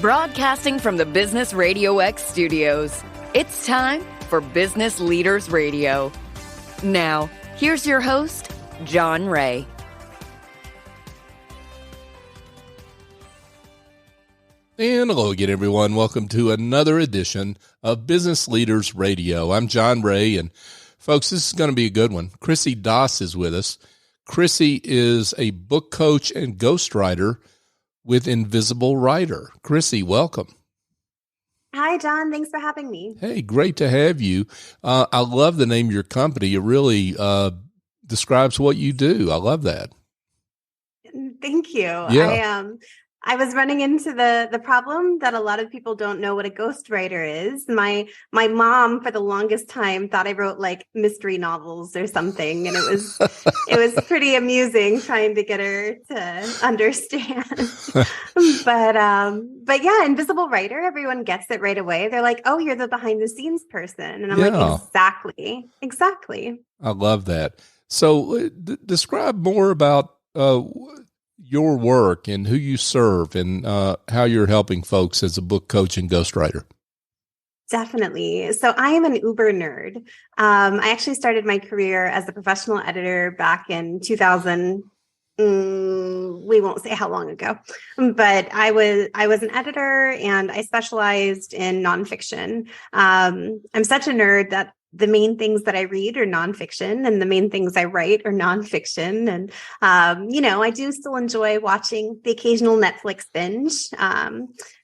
Broadcasting from the Business Radio X studios, it's time for Business Leaders Radio. Now, here's your host, John Ray. And hello again, everyone. Welcome to another edition of Business Leaders Radio. I'm John Ray, and folks, this is going to be a good one. Chrissy Doss is with us. Chrissy is a book coach and ghostwriter with Invisible Writer. Chrissy, welcome. Hi, John. Thanks for having me. Hey, great to have you. I love the name of your company. It really describes what you do. I love that. Thank you. Yeah. I was running into the problem that a lot of people don't know what a ghostwriter is. My mom, for the longest time, thought I wrote like mystery novels or something, and it was pretty amusing trying to get her to understand. But yeah, Invisible Writer, everyone gets it right away. They're like, "Oh, you're the behind the scenes person," and I'm like, "Exactly." I love that. So, describe more about your work and who you serve and how you're helping folks as a book coach and ghostwriter. Definitely. So I am an Uber nerd. I actually started my career as a professional editor back in 2000. We won't say how long ago, but I was an editor and I specialized in nonfiction. I'm such a nerd that the main things that I read are nonfiction and the main things I write are nonfiction. And, I do still enjoy watching the occasional Netflix binge.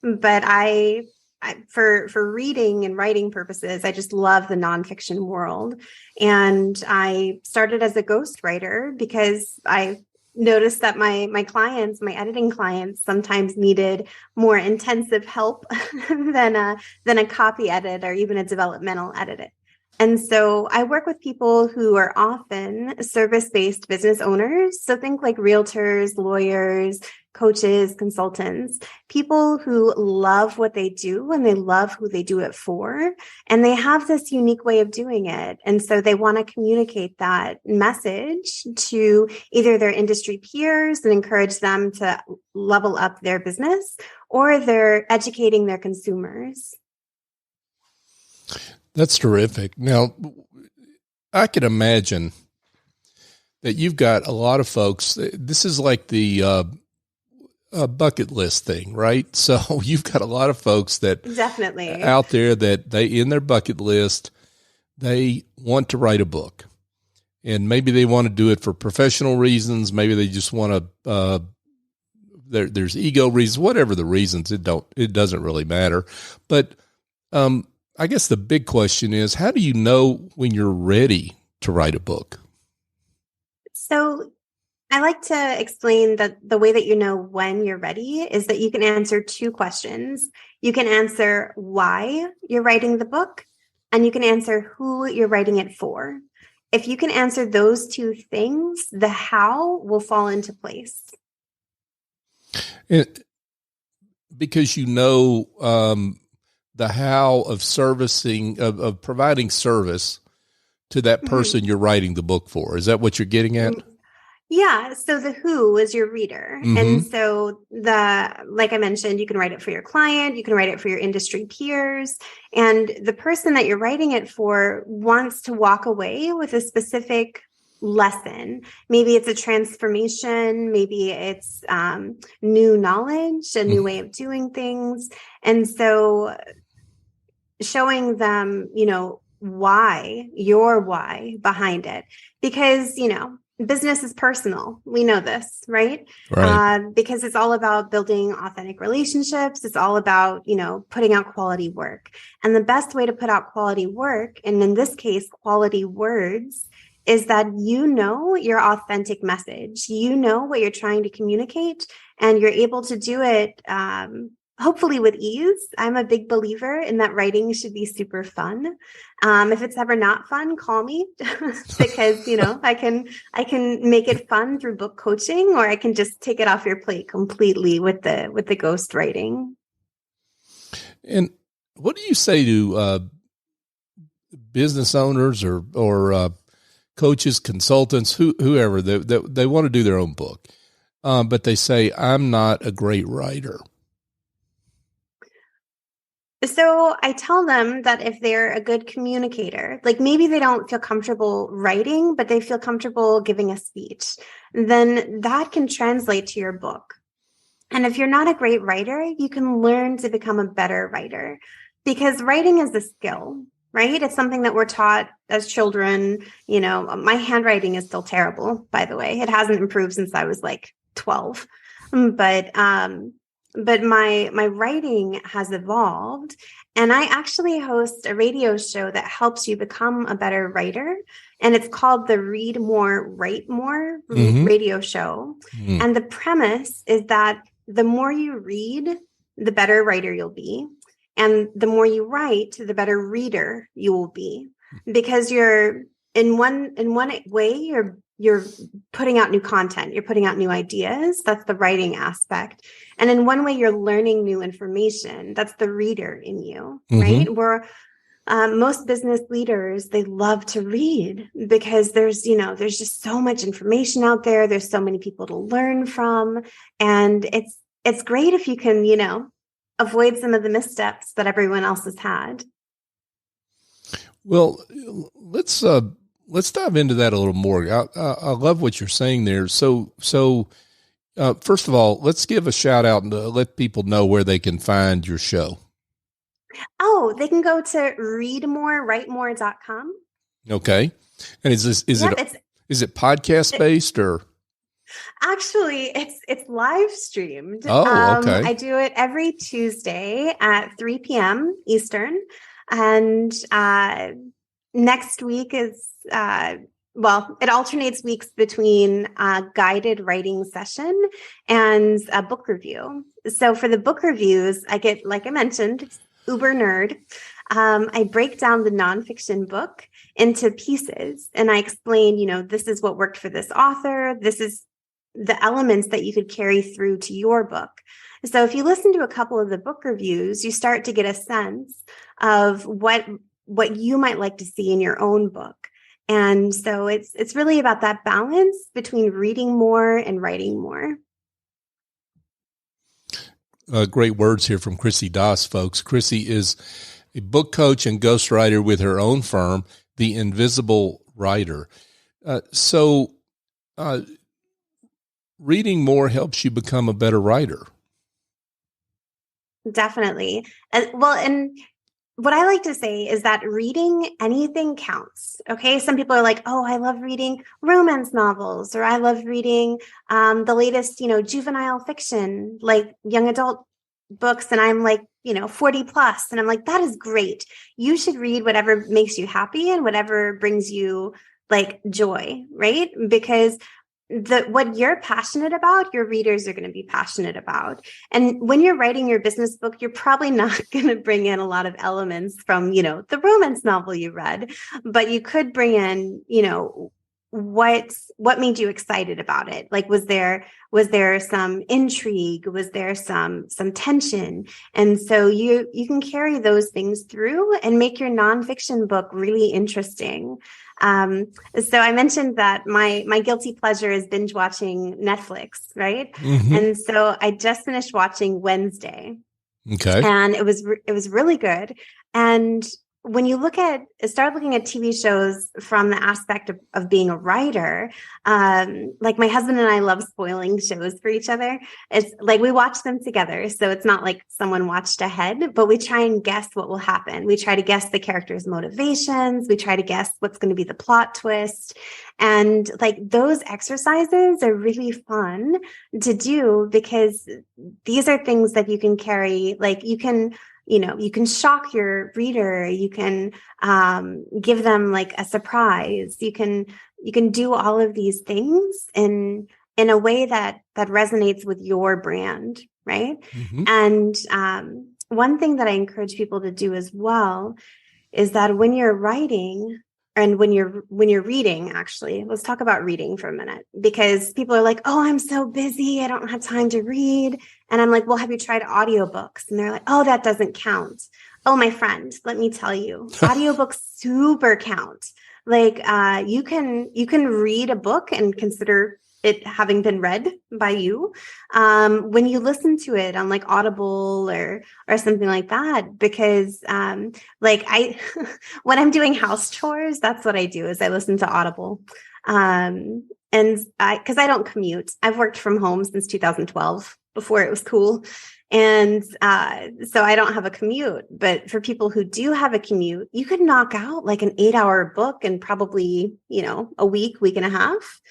But I for reading and writing purposes, I just love the nonfiction world. And I started as a ghostwriter because I noticed that my clients, my editing clients, sometimes needed more intensive help than a copy edit or even a developmental edit. And so I work with people who are often service-based business owners. So think like realtors, lawyers, coaches, consultants, people who love what they do and they love who they do it for. And they have this unique way of doing it. And so they want to communicate that message to either their industry peers and encourage them to level up their business, or they're educating their consumers. That's terrific. Now, I can imagine that you've got a lot of folks. This is like the bucket list thing, right? So you've got a lot of folks that definitely out there that they, in their bucket list, they want to write a book, and maybe they want to do it for professional reasons. Maybe they just want to, there's ego reasons, whatever the reasons, it doesn't really matter. But, I guess the big question is, how do you know when you're ready to write a book? So I like to explain that the way that you know when you're ready is that you can answer two questions. You can answer why you're writing the book, and you can answer who you're writing it for. If you can answer those two things, the how will fall into place. Because the how of servicing, of providing service to that person you're writing the book for. Is that what you're getting at? Yeah. So the who is your reader. Mm-hmm. And so like I mentioned, you can write it for your client, you can write it for your industry peers. And the person that you're writing it for wants to walk away with a specific lesson. Maybe it's a transformation. Maybe it's new knowledge, a new way of doing things. And so showing them, your why behind it, because, business is personal. We know this, right? Because it's all about building authentic relationships. It's all about, putting out quality work. And the best way to put out quality work, and in this case, quality words, is that your authentic message, what you're trying to communicate, and you're able to do it hopefully with ease. I'm a big believer in that writing should be super fun. If it's ever not fun, call me because, I can make it fun through book coaching, or I can just take it off your plate completely with the ghost writing. And what do you say to business owners or coaches, consultants, whoever, they want to do their own book, but they say, I'm not a great writer? So I tell them that if they're a good communicator, like maybe they don't feel comfortable writing, but they feel comfortable giving a speech, then that can translate to your book. And if you're not a great writer, you can learn to become a better writer, because writing is a skill, right? It's something that we're taught as children. My handwriting is still terrible, by the way. It hasn't improved since I was like 12. But my writing has evolved, and I actually host a radio show that helps you become a better writer. And it's called the Read More, Write More radio show. Mm-hmm. And the premise is that the more you read, the better writer you'll be. And the more you write, the better reader you will be. Because you're in one way, you're putting out new content, you're putting out new ideas. That's the writing aspect. And in one way, you're learning new information. That's the reader in you, right? Where most business leaders, they love to read because there's just so much information out there. There's so many people to learn from. And it's great if you can, avoid some of the missteps that everyone else has had. Well, let's dive into that a little more. I love what you're saying there. So first of all, let's give a shout out and let people know where they can find your show. Oh, they can go to readmorewritemore.com. Okay. And is it podcast based or? Actually, it's live streamed. Oh, okay. I do it every Tuesday at 3 p.m. Eastern. And next week is, it alternates weeks between a guided writing session and a book review. So for the book reviews, I get, like I mentioned, uber nerd. I break down the nonfiction book into pieces, and I explain, this is what worked for this author. This is the elements that you could carry through to your book. So if you listen to a couple of the book reviews, you start to get a sense of what you might like to see in your own book. And so it's really about that balance between reading more and writing more. Great words here from Chrissy Das, folks. Chrissy is a book coach and ghostwriter with her own firm, The Invisible Writer. Reading more helps you become a better writer. Definitely. And what I like to say is that reading anything counts. Okay. Some people are like, oh, I love reading romance novels, or I love reading the latest, juvenile fiction, like young adult books. And I'm like, 40 plus. And I'm like, that is great. You should read whatever makes you happy and whatever brings you like joy, right? Because what you're passionate about, your readers are going to be passionate about. And when you're writing your business book, you're probably not going to bring in a lot of elements from, the romance novel you read, but you could bring in, what made you excited about it? Like, was there some intrigue? Was there some tension? And so you can carry those things through and make your nonfiction book really interesting. So I mentioned that my guilty pleasure is binge watching Netflix, right? Mm-hmm. And so I just finished watching Wednesday. Okay. And it was really good. And when you start looking at TV shows from the aspect of being a writer, like my husband and I love spoiling shows for each other. It's like we watch them together. So it's not like someone watched ahead, but we try and guess what will happen. We try to guess the characters' motivations. We try to guess what's going to be the plot twist. And like those exercises are really fun to do because these are things that you can carry. Like you can shock your reader. You can give them like a surprise. You can do all of these things in a way that resonates with your brand, right? Mm-hmm. And one thing that I encourage people to do as well is that when you're writing and when you're reading, actually, let's talk about reading for a minute, because people are like, oh, I'm so busy, I don't have time to read. And I'm like, well, have you tried audiobooks? And they're like, oh, that doesn't count. Oh, my friend, let me tell you, audiobooks super count. Like you can read a book and consider it having been read by you, when you listen to it on like Audible or something like that, because like I when I'm doing house chores, that's what I do is I listen to Audible. And because I don't commute, I've worked from home since 2012 before it was cool. And so I don't have a commute, but for people who do have a commute, you could knock out like an 8-hour book in probably, a week and a half.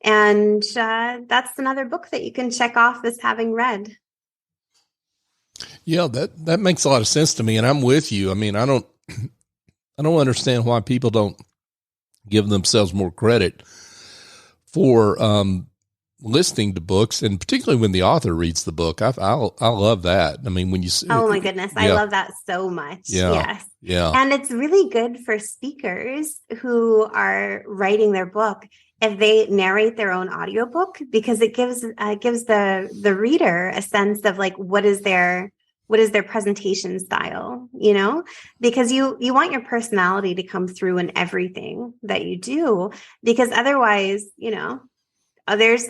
And that's another book that you can check off as having read. Yeah, that makes a lot of sense to me. And I'm with you. I mean, I don't understand why people don't give themselves more credit for listening to books, and particularly when the author reads the book. I love that. I mean, when you oh my goodness, I love that so much. Yeah, yes, yeah, and it's really good for speakers who are writing their book if they narrate their own audiobook, because it gives the reader a sense of like what is their presentation style, because you want your personality to come through in everything that you do, because otherwise, there's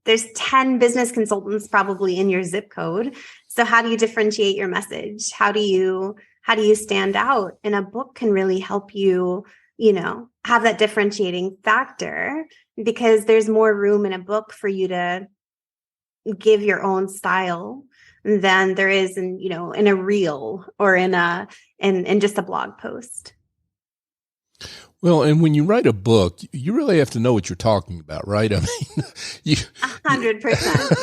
there's 10 business consultants probably in your zip code. So how do you differentiate your message? How do you stand out? And a book can really help you, have that differentiating factor, because there's more room in a book for you to give your own style than there is in a reel or in just a blog post. Well, and when you write a book, you really have to know what you're talking about, right? I mean, 100%,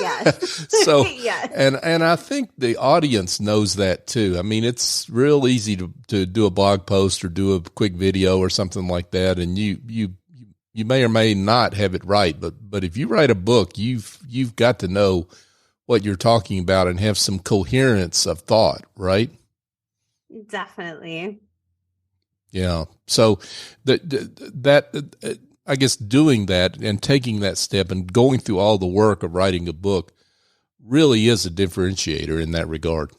yes. So, yes. and I think the audience knows that too. I mean, it's real easy to do a blog post or do a quick video or something like that, and you may or may not have it right, but if you write a book, you've got to know what you're talking about and have some coherence of thought, right? Definitely. Yeah. So that I guess doing that and taking that step and going through all the work of writing a book really is a differentiator in that regard.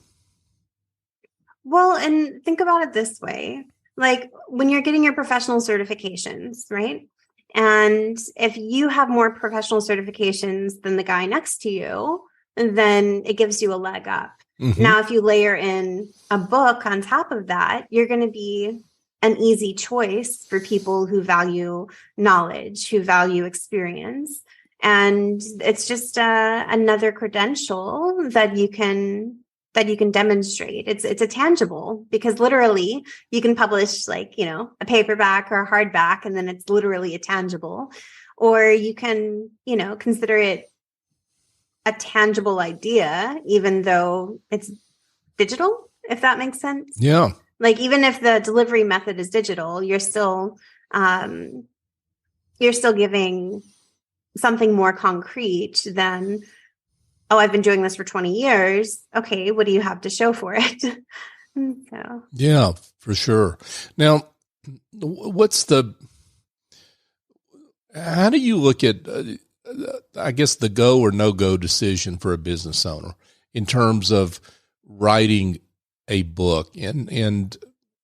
Well, and think about it this way, like when you're getting your professional certifications, right? And if you have more professional certifications than the guy next to you, then it gives you a leg up. Mm-hmm. Now, if you layer in a book on top of that, you're going to be an easy choice for people who value knowledge, who value experience. And it's just another credential that you can demonstrate. It's a tangible, because literally you can publish like, a paperback or a hardback, and then it's literally a tangible, or you can, consider it a tangible idea, even though it's digital, if that makes sense. Yeah. Like, even if the delivery method is digital, you're still giving something more concrete than, oh, I've been doing this for 20 years. Okay, what do you have to show for it? So. Yeah, for sure. Now, how do you look at, I guess, the go or no go decision for a business owner in terms of writing a book? And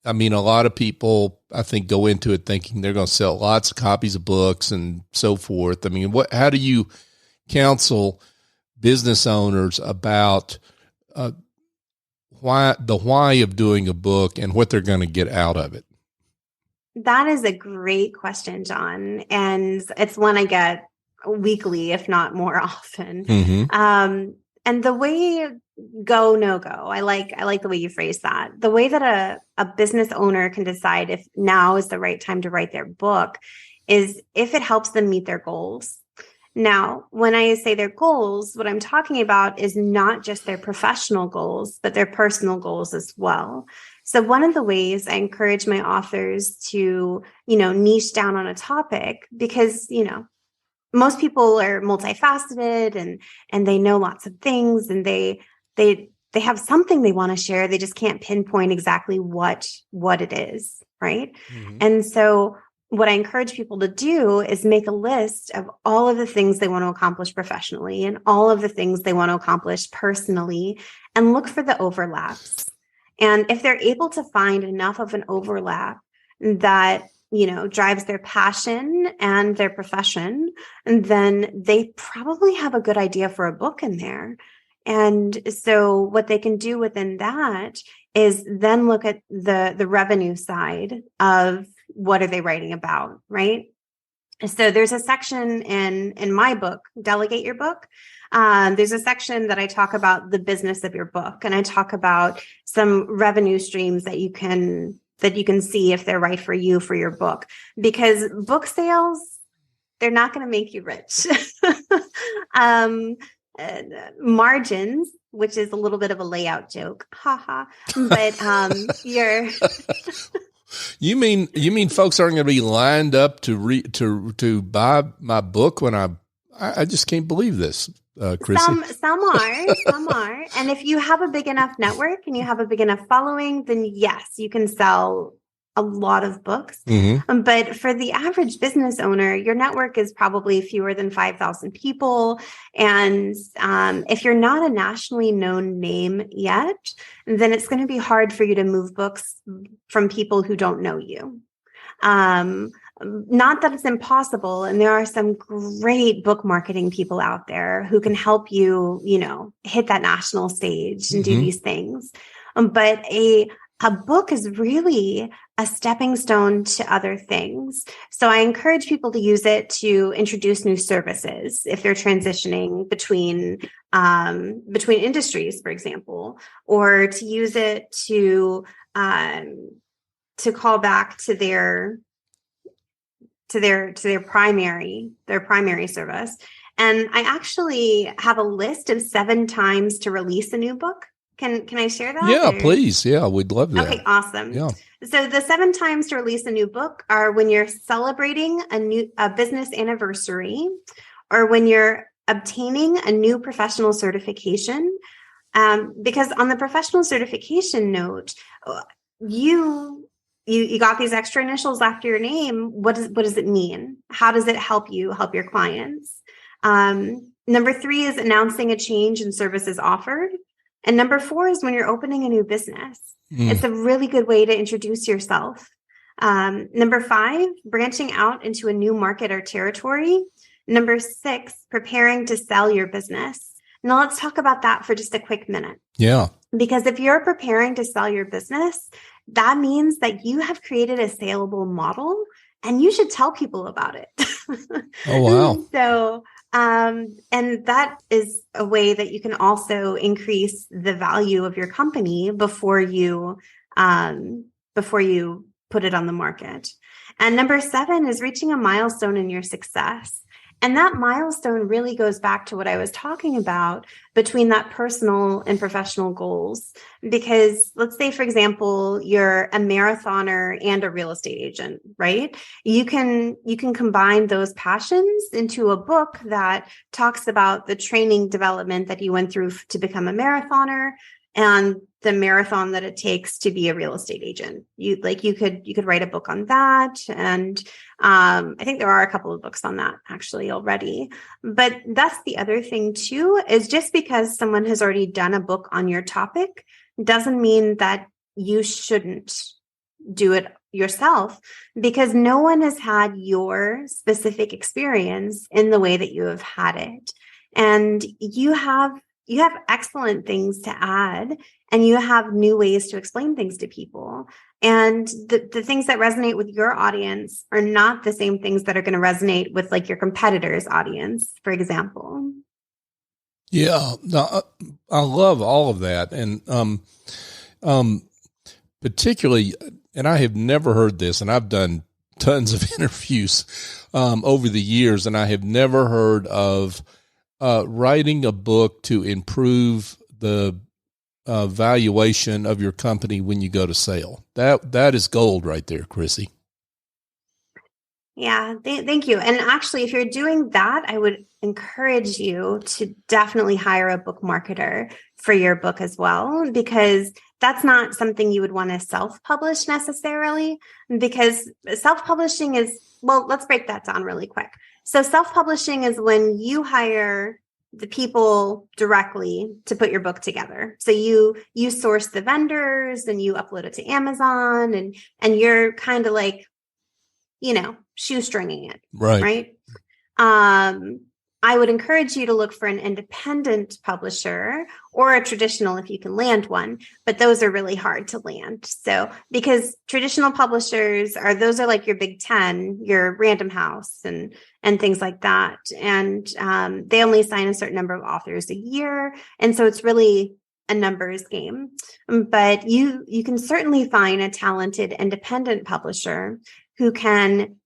I mean, a lot of people, I think, go into it thinking they're going to sell lots of copies of books and so forth. I mean, how do you counsel business owners about why of doing a book and what they're going to get out of it? That is a great question, John. And it's one I get weekly, if not more often. Mm-hmm. And the way go, no go, I like the way you phrase that. The way that a business owner can decide if now is the right time to write their book is if it helps them meet their goals. Now, when I say their goals, what I'm talking about is not just their professional goals, but their personal goals as well. So one of the ways I encourage my authors to, niche down on a topic, because, most people are multifaceted and they know lots of things, and they have something they want to share. They just can't pinpoint exactly what it is, right? Mm-hmm. And so what I encourage people to do is make a list of all of the things they want to accomplish professionally and all of the things they want to accomplish personally, and look for the overlaps. And if they're able to find enough of an overlap that drives their passion and their profession, and then they probably have a good idea for a book in there. And so what they can do within that is then look at the revenue side of what are they writing about, right? So there's a section in my book, Delegate Your Book. There's a section that I talk about the business of your book, and I talk about some revenue streams that you can see if they're right for you for your book, because book sales, they're not going to make you rich. Margins, which is a little bit of a layout joke, haha. But you're. You mean folks aren't going to be lined up to buy my book when I just can't believe this, Chrissy. Some are. And if you have a big enough network and you have a big enough following, then yes, you can sell a lot of books. Mm-hmm. But for the average business owner, your network is probably fewer than 5,000 people. And if you're not a nationally known name yet, then it's going to be hard for you to move books from people who don't know you. Not that it's impossible. And there are some great book marketing people out there who can help you, hit that national stage and do these things. But a book is really a stepping stone to other things. So I encourage people to use it to introduce new services if they're transitioning between industries, for example, or to use it to call back to their primary service. And I actually have a list of 7 times to release a new book. Can I share that? Yeah, please. Yeah, we'd love that. Okay, awesome. Yeah. So the 7 times to release a new book are when you're celebrating a business anniversary, or when you're obtaining a new professional certification. Because on the professional certification note, you got these extra initials after your name. What does it mean? How does it help your clients? Number 3 is announcing a change in services offered. And number 4 is when you're opening a new business. It's a really good way to introduce yourself. Number 5, branching out into a new market or territory. Number 6, preparing to sell your business. Now let's talk about that for just a quick minute. Yeah. Because if you're preparing to sell your business, that means that you have created a saleable model, and you should tell people about it. Oh, wow. So, and that is a way that you can also increase the value of your company before you put it on the market. And number 7 is reaching a milestone in your success. And that milestone really goes back to what I was talking about between that personal and professional goals. Because let's say, for example, you're a marathoner and a real estate agent, right? You can combine those passions into a book that talks about the training development that you went through to become a marathoner and the marathon that it takes to be a real estate agent. You could write a book on that. And I think there are a couple of books on that actually already. But that's the other thing too, is just because someone has already done a book on your topic doesn't mean that you shouldn't do it yourself, because no one has had your specific experience in the way that you have had it. And you have excellent things to add, and you have new ways to explain things to people. And the things that resonate with your audience are not the same things that are going to resonate with like your competitor's audience, for example. Yeah, no, I love all of that. And particularly, and I have never heard this, and I've done tons of interviews over the years, and I have never heard of writing a book to improve the valuation of your company when you go to sale. That is gold right there, Chrissy. Yeah, thank you. And actually, if you're doing that, I would encourage you to definitely hire a book marketer for your book as well, because that's not something you would want to self-publish necessarily, because self-publishing is, well, let's break that down really quick. So self-publishing is when you hire the people directly to put your book together. So you source the vendors and you upload it to Amazon, and you're kind of like shoestringing it. Right. Right. I would encourage you to look for an independent publisher or a traditional if you can land one, but those are really hard to land. So because traditional publishers those are like your Big 10, your Random House and things like that. And they only sign a certain number of authors a year. And so it's really a numbers game. But you can certainly find a talented independent publisher who can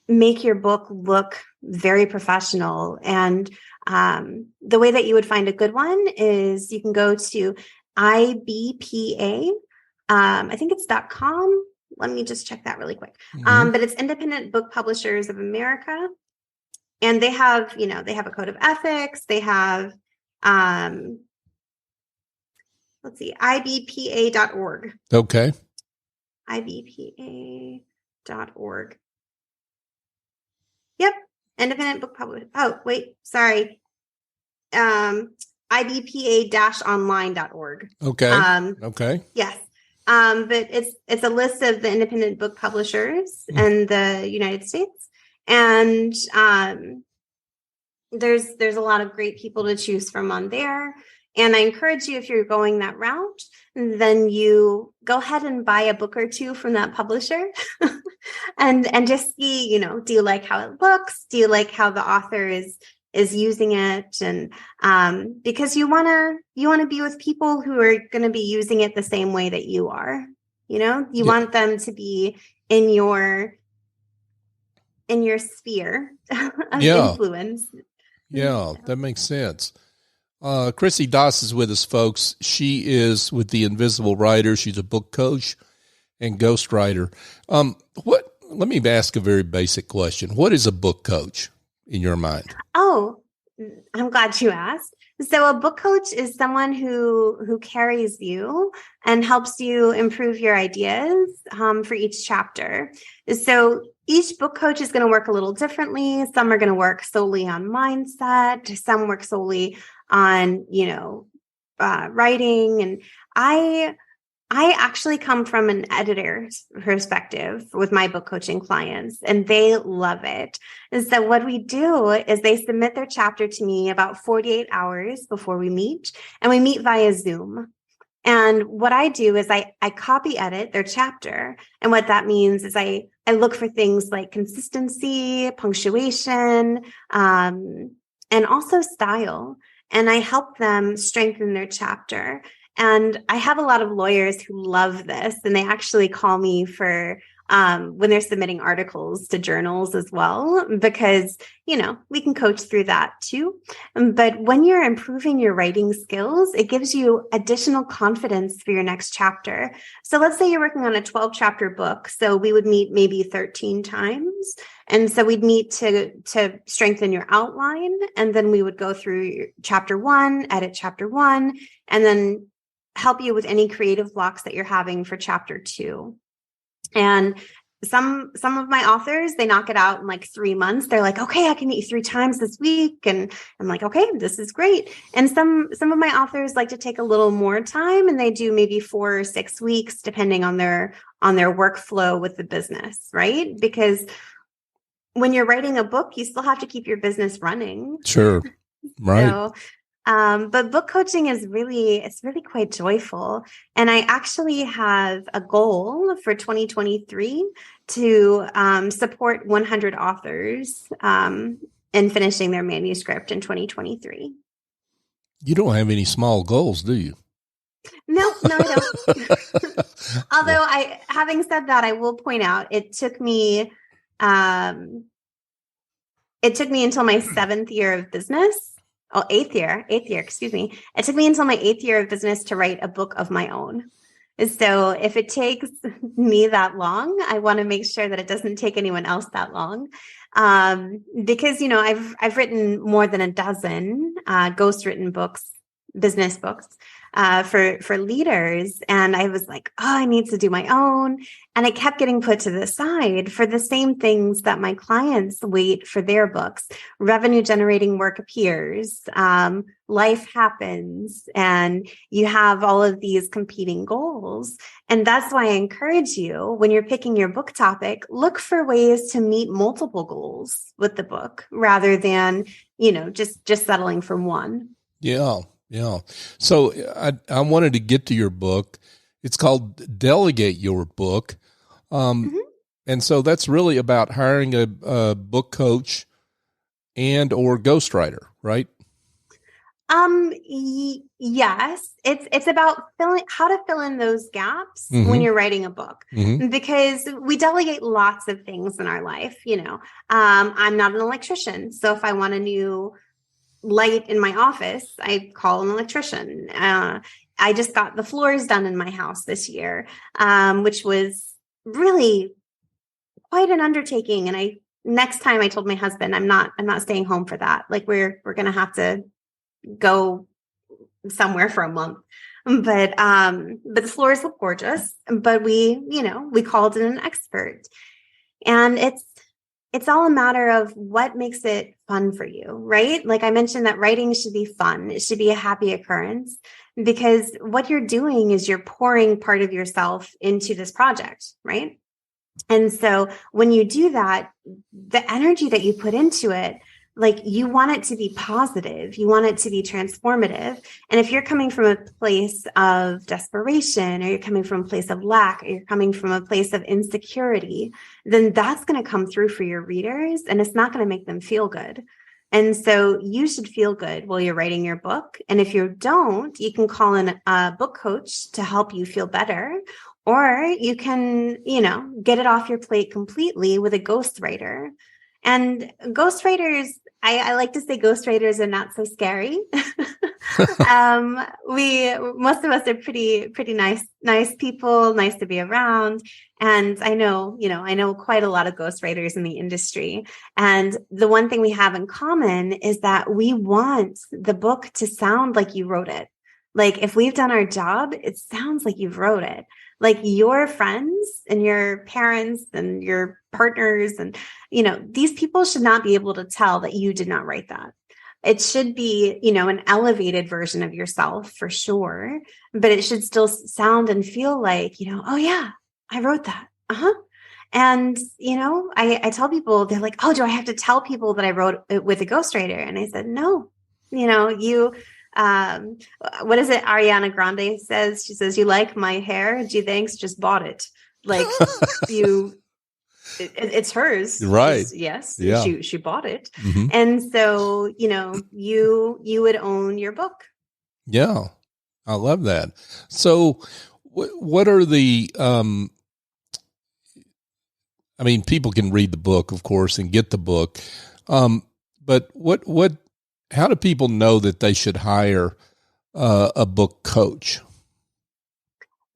make your book look very professional. And the way that you would find a good one is you can go to IBPA. I think it's .com. Let me just check that really quick. But it's Independent Book Publishers of America. And they have a code of ethics. They have, IBPA.org. Okay. IBPA.org. Yep. Independent book publisher. Oh, wait, sorry. IBPA-online.org. Okay. Okay. Yes. But it's a list of the independent book publishers in the United States. And there's a lot of great people to choose from on there. And I encourage you, if you're going that route, then you go ahead and buy a book or two from that publisher and just see, do you like how it looks? Do you like how the author is using it? And because you want to be with people who are going to be using it the same way that you are. You want them to be in your sphere of influence. Yeah, that makes sense. Chrissy Doss is with us, folks. She is with the Invisible Writer. She's a book coach and ghostwriter. Let me ask a very basic question. What is a book coach in your mind? Oh, I'm glad you asked. So a book coach is someone who carries you and helps you improve your ideas for each chapter. So each book coach is going to work a little differently. Some are going to work solely on mindset. Some work solely on, writing. And I actually come from an editor's perspective with my book coaching clients, and they love it. And so what we do is they submit their chapter to me about 48 hours before we meet, and we meet via Zoom. And what I do is I copy edit their chapter. And what that means is I look for things like consistency, punctuation, and also style. And I help them strengthen their chapter. And I have a lot of lawyers who love this, and they actually call me for when they're submitting articles to journals as well, because, we can coach through that too. But when you're improving your writing skills, it gives you additional confidence for your next chapter. So let's say you're working on a 12 chapter book. So we would meet maybe 13 times. And so we'd meet to strengthen your outline. And then we would go through chapter 1, edit chapter 1, and then help you with any creative blocks that you're having for chapter 2. And some of my authors, they knock it out in like 3 months. They're like, okay, I can meet you 3 times this week. And I'm like, okay, this is great. And some of my authors like to take a little more time, and they do maybe 4 or 6 weeks, depending on their workflow with the business, right? Because when you're writing a book, you still have to keep your business running. Sure. Right. So, but book coaching is really quite joyful. And I actually have a goal for 2023 to support 100 authors in finishing their manuscript in 2023. You don't have any small goals, do you? No, I don't. Although having said that, I will point out it took me until my 7th year of business. Oh, eighth year, excuse me. It took me until my 8th year of business to write a book of my own. So if it takes me that long, I want to make sure that it doesn't take anyone else that long. Because, I've written more than a dozen ghostwritten books, business books. for leaders. And I was like, oh, I need to do my own. And it kept getting put to the side for the same things that my clients wait for their books. Revenue generating work appears, life happens, and you have all of these competing goals. And that's why I encourage you, when you're picking your book topic, look for ways to meet multiple goals with the book rather than, just settling for one. Yeah. Yeah. So I wanted to get to your book. It's called Delegate Your Book. And so that's really about hiring a book coach and or ghostwriter, right? Yes, it's about how to fill in those gaps when you're writing a book, because we delegate lots of things in our life. I'm not an electrician. So if I want a new light in my office, I call an electrician. I just got the floors done in my house this year, which was really quite an undertaking. And next time I told my husband, I'm not staying home for that. Like we're going to have to go somewhere for a month. But the floors look gorgeous, but we called in an expert, and it's all a matter of what makes it fun for you, right? Like I mentioned that writing should be fun. It should be a happy occurrence, because what you're doing is you're pouring part of yourself into this project, right? And so when you do that, the energy that you put into it, like you want it to be positive, you want it to be transformative. And if you're coming from a place of desperation, or you're coming from a place of lack, or you're coming from a place of insecurity, then that's going to come through for your readers, and it's not going to make them feel good. And so you should feel good while you're writing your book. And if you don't, you can call in a book coach to help you feel better. Or you can, get it off your plate completely with a ghostwriter. And ghostwriters, I like to say ghostwriters are not so scary. Most of us are pretty nice people, nice to be around. And I know quite a lot of ghostwriters in the industry. And the one thing we have in common is that we want the book to sound like you wrote it. Like if we've done our job, it sounds like you've wrote it. Like your friends and your parents and your partners and, these people should not be able to tell that you did not write that. It should be, an elevated version of yourself for sure, but it should still sound and feel like, oh yeah, I wrote that. And, I tell people, they're like, oh, do I have to tell people that I wrote it with a ghostwriter? And I said, no, what is it? Ariana Grande says, she says, you like my hair? Gee, thanks. Just bought it. Like it's hers. Right. Yes. Yeah. She bought it. And so, you would own your book. Yeah. I love that. So what are the, people can read the book, of course, and get the book. But how do people know that they should hire a book coach?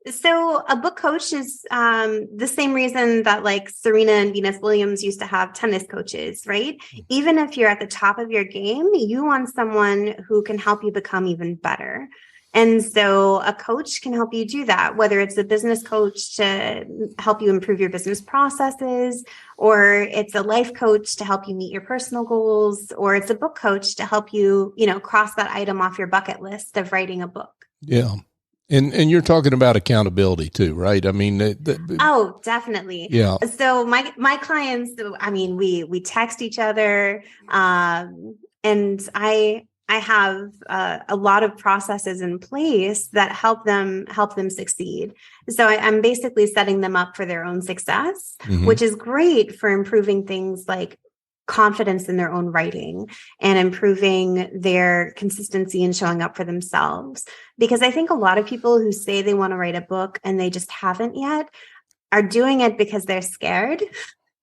So a book coach is the same reason that like Serena and Venus Williams used to have tennis coaches, right? Even if you're at the top of your game, you want someone who can help you become even better. And so a coach can help you do that, whether it's a business coach to help you improve your business processes, or it's a life coach to help you meet your personal goals, or it's a book coach to help you, cross that item off your bucket list of writing a book. Yeah. And you're talking about accountability too, right? Oh, definitely. Yeah. So my clients, we text each other, and I have a lot of processes in place that help them succeed. So I'm basically setting them up for their own success, which is great for improving things like confidence in their own writing and improving their consistency in showing up for themselves. Because I think a lot of people who say they want to write a book and they just haven't yet are doing it because they're scared.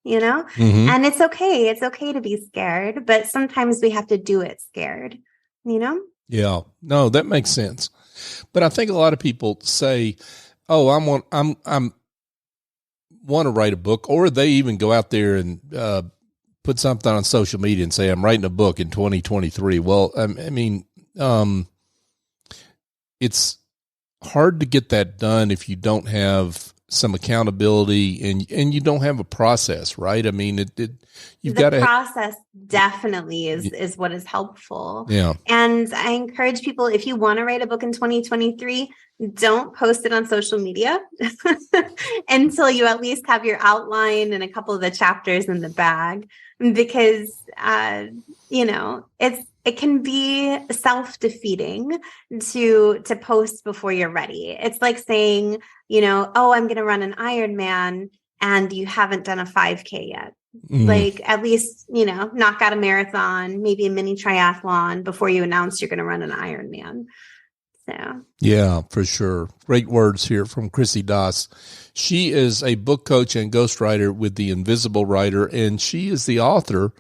And it's okay. It's okay to be scared, but sometimes we have to do it scared, Yeah. No, that makes sense. But I think a lot of people say, oh, I'm want to write a book, or they even go out there and, put something on social media and say, I'm writing a book in 2023. Well, it's hard to get that done if you don't have some accountability and you don't have a process, right? I mean, you've got to. The process definitely is what is helpful. Yeah. And I encourage people, if you want to write a book in 2023, don't post it on social media until you at least have your outline and a couple of the chapters in the bag, because, it can be self-defeating to post before you're ready. It's like saying, oh, I'm going to run an Ironman and you haven't done a 5K yet. Like, at least, knock out a marathon, maybe a mini triathlon before you announce you're going to run an Ironman. So. Yeah, for sure. Great words here from Chrissy Das. She is a book coach and ghostwriter with The Invisible Writer, and she is the author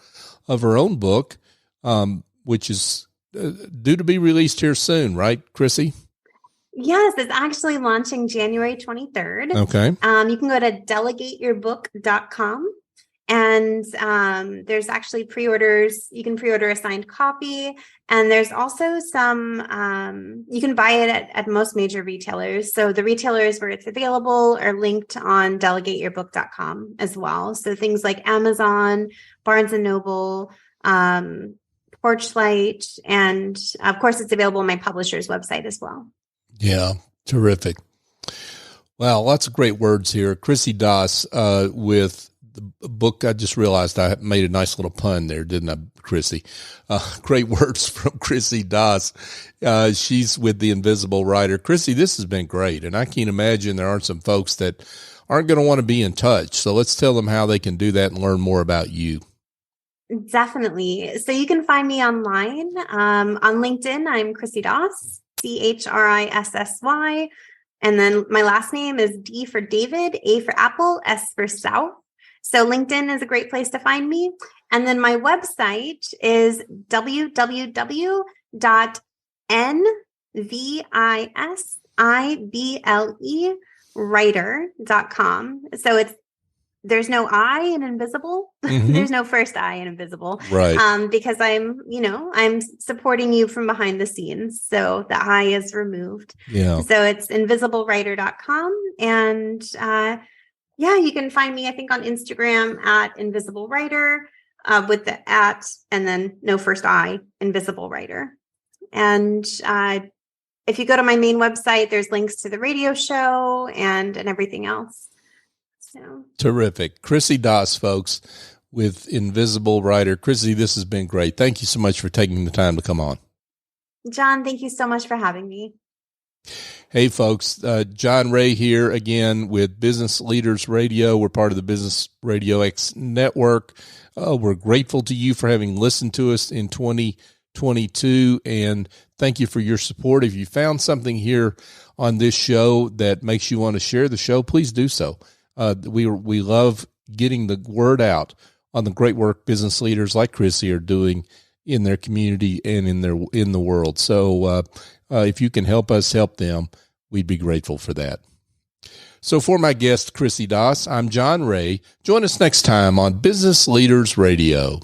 of her own book, which is due to be released here soon, right, Chrissy? Yes, it's actually launching January 23rd. Okay. You can go to delegateyourbook.com. And there's actually pre-orders. You can pre-order a signed copy. And there's also some, you can buy it at most major retailers. So the retailers where it's available are linked on delegateyourbook.com as well. So things like Amazon, Barnes & Noble, Porchlight, and of course it's available on my publisher's website as well. Yeah, terrific. Wow, lots of great words here. Chrissy Das with the book. I just realized I made a nice little pun there, didn't I, Chrissy? Great words from Chrissy Das. She's with The Invisible Writer. Chrissy, this has been great, and I can imagine there are some folks that aren't going to want to be in touch. So let's tell them how they can do that and learn more about you. Definitely. So you can find me online. On LinkedIn, I'm Chrissy Das, CHRISSY. And then my last name is D for David, A for Apple, S for South. So LinkedIn is a great place to find me. And then my website is www.nvisibleWriter.com. So there's no I in invisible. Mm-hmm. There's no first I in invisible. Right. Because I'm supporting you from behind the scenes. So the I is removed. Yeah. So it's invisiblewriter.com. And, you can find me, I think, on Instagram at Invisible Writer, with the at, and then no first I, Invisible Writer. And, if you go to my main website, there's links to the radio show and everything else. So. Terrific. Chrissy Das, folks, with Invisible Writer. Chrissy, this has been great. Thank you so much for taking the time to come on. John, thank you so much for having me. Hey, folks, John Ray here again with Business Leaders Radio. We're part of the Business Radio X network. We're grateful to you for having listened to us in 2022, and thank you for your support. If you found something here on this show that makes you want to share the show, please do so. We love getting the word out on the great work business leaders like Chrissy are doing in their community and in the world. So if you can help us help them, we'd be grateful for that. So for my guest, Chrissy Das, I'm John Ray. Join us next time on Business Leaders Radio.